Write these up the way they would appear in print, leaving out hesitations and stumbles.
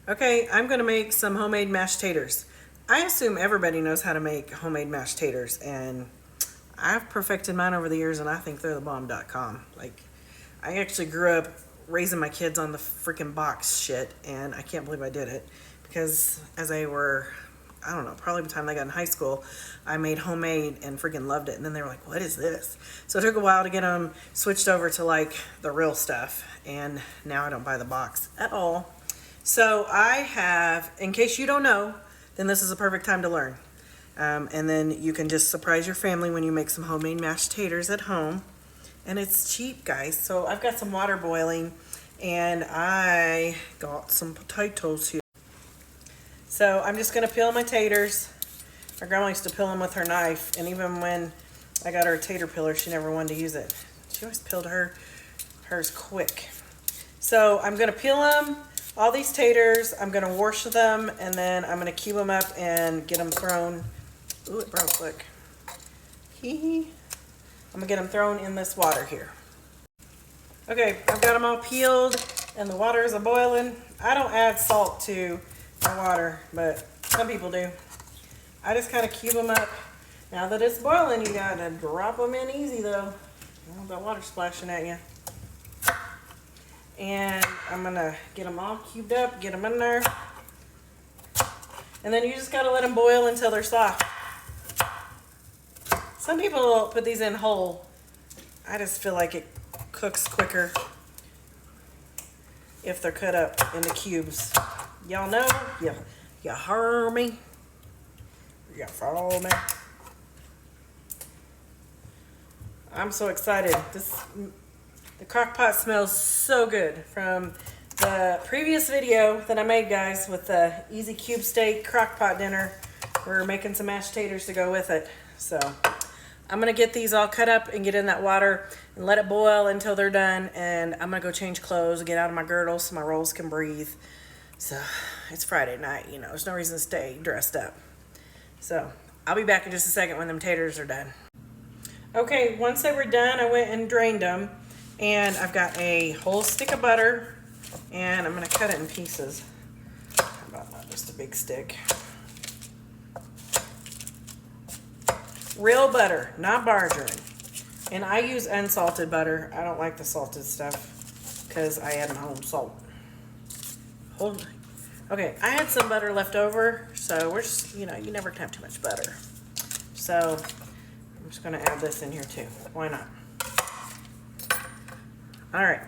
Okay, I'm gonna make some homemade mashed taters. I assume everybody knows how to make homemade mashed taters, and I've perfected mine over the years, and I think they're the bomb.com. Like, I actually grew up raising my kids on the freaking box shit, and I can't believe I did it because as they were, I don't know, probably by the time they got in high school, I made homemade and freaking loved it. And then they were like, what is this? So it took a while to get them switched over to like the real stuff, and now I don't buy the box at all. So I have, in case you don't know, then this is a perfect time to learn. And then you can just surprise your family when you make some homemade mashed taters at home. And it's cheap, guys. So I've got some water boiling, and I got some potatoes here. So I'm just gonna peel my taters. My grandma used to peel them with her knife, and even when I got her a tater peeler, she never wanted to use it. She always peeled hers quick. So I'm gonna peel them, all these taters. I'm gonna wash them, and then I'm gonna cube them up and get them thrown. Ooh, it broke, look. Hee hee. I'm gonna get them thrown in this water here. Okay, I've got them all peeled and the water is boiling. I don't add salt to my water, but some people do. I just kind of cube them up. Now that it's boiling, you gotta drop them in easy though. I don't want that water splashing at you. And I'm gonna get them all cubed up, get them in there. And then you just gotta let them boil until they're soft. Some people put these in whole. I just feel like it cooks quicker if they're cut up into cubes. Y'all know? You heard me? You follow me? I'm so excited. The crock pot smells so good from the previous video that I made, guys, with the easy cube steak crock pot dinner. We're making some mashed taters to go with it. So I'm gonna get these all cut up and get in that water and let it boil until they're done. And I'm gonna go change clothes, get out of my girdle so my rolls can breathe. So it's Friday night, you know, there's no reason to stay dressed up. So I'll be back in just a second when them taters are done. Okay, once they were done, I went and drained them. And I've got a whole stick of butter, and I'm gonna cut it in pieces. How about not just a big stick? Real butter, not margarine. And I use unsalted butter. I don't like the salted stuff because I add my own salt. Okay, I had some butter left over, so we're just, you know, you never can have too much butter. So I'm just gonna add this in here too. Why not? All right,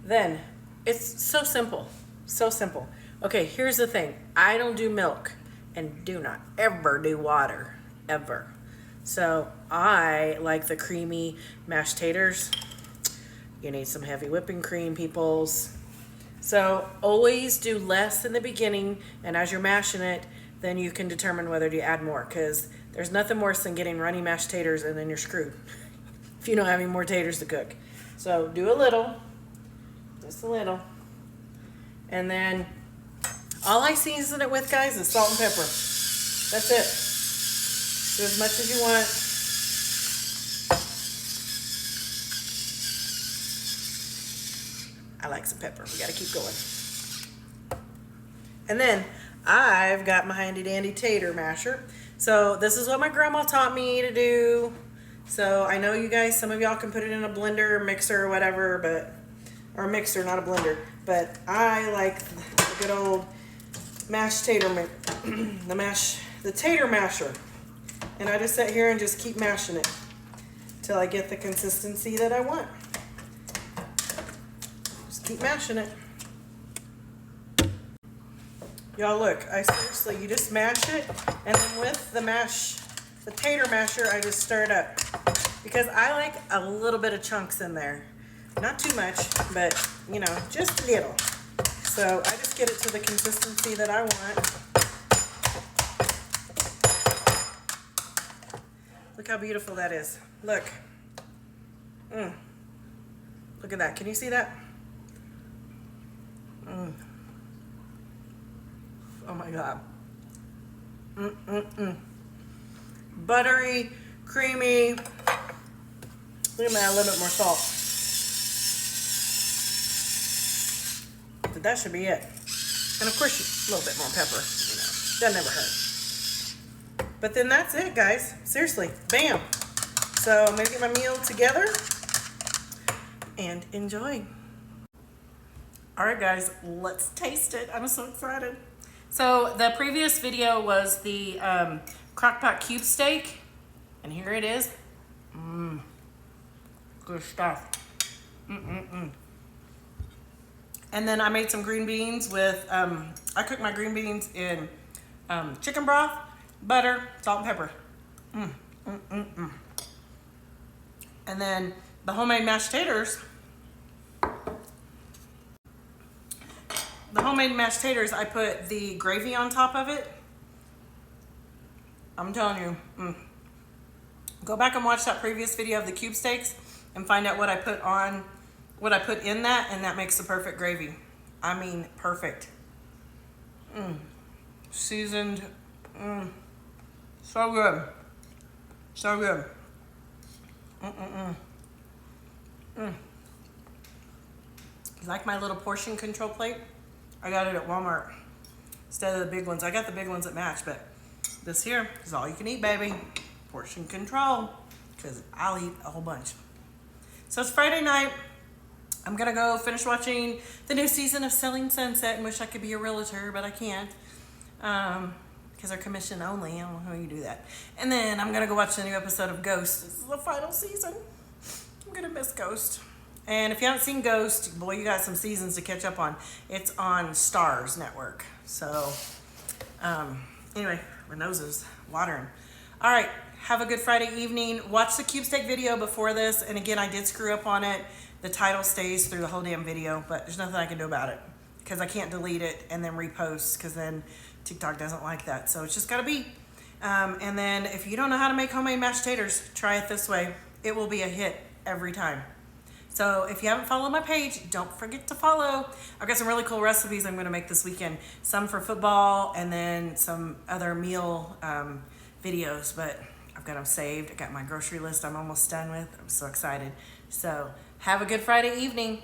then it's so simple, so simple. Okay, here's the thing. I don't do milk and do not ever do water, ever. So I like the creamy mashed taters. You need some heavy whipping cream, peoples. So always do less in the beginning, and as you're mashing it, then you can determine whether to add more, because there's nothing worse than getting runny mashed taters and then you're screwed if you don't have any more taters to cook. So do a little, just a little. And then all I season it with, guys, is salt and pepper. That's it. Do as much as you want. I like some pepper. We gotta keep going. And then I've got my handy dandy tater masher. So this is what my grandma taught me to do. So I know you guys, some of y'all can put it in a blender, mixer, or whatever, or a mixer, not a blender. But I like the good old mashed tater, the tater masher. And I just sit here and just keep mashing it till I get the consistency that I want. Just keep mashing it. Y'all look, seriously, you just mash it, and then with the tater masher, I just stir it up. Because I like a little bit of chunks in there. Not too much, but, you know, just a little. So I just get it to the consistency that I want. Look how beautiful that is. Look. Look at that. Can you see that? Oh my God. Buttery, creamy. Look at that, a little bit more salt. But that should be it. And of course, a little bit more pepper, you know, doesn't ever hurt. But then that's it, guys. Seriously, bam. So I'm gonna get my meal together and enjoy. All right, guys, let's taste it. I'm so excited. So the previous video was the crockpot cube steak, and here it is. Good stuff. And then I made some green beans with, I cooked my green beans in chicken broth, butter, salt, and pepper. And then the homemade mashed taters. I put the gravy on top of it. I'm telling you, go back and watch that previous video of the cube steaks and find out what I put in that, and that makes the perfect gravy. I mean, perfect. Seasoned. So good. So good. Like my little portion control plate? I got it at Walmart instead of the big ones. I got the big ones that match, but this here is all you can eat, baby. Portion control, because I'll eat a whole bunch. So it's Friday night. I'm gonna go finish watching the new season of Selling Sunset and wish I could be a realtor, but I can't. Because they're commission only. I don't know how you do that. And then I'm gonna go watch the new episode of Ghost. This is the final season. I'm gonna miss Ghost. And if you haven't seen Ghost, boy, you got some seasons to catch up on. It's on Starz Network. So, anyway, my nose is watering. All right, have a good Friday evening. Watch the cube steak video before this. And again, I did screw up on it. The title stays through the whole damn video, but there's nothing I can do about it because I can't delete it and then repost because then TikTok doesn't like that. So it's just gotta be. And then if you don't know how to make homemade mashed taters, try it this way. It will be a hit every time. So if you haven't followed my page, don't forget to follow. I've got some really cool recipes I'm gonna make this weekend. Some for football and then some other meal videos, but I've got them saved. I got my grocery list I'm almost done with. I'm so excited. So have a good Friday evening.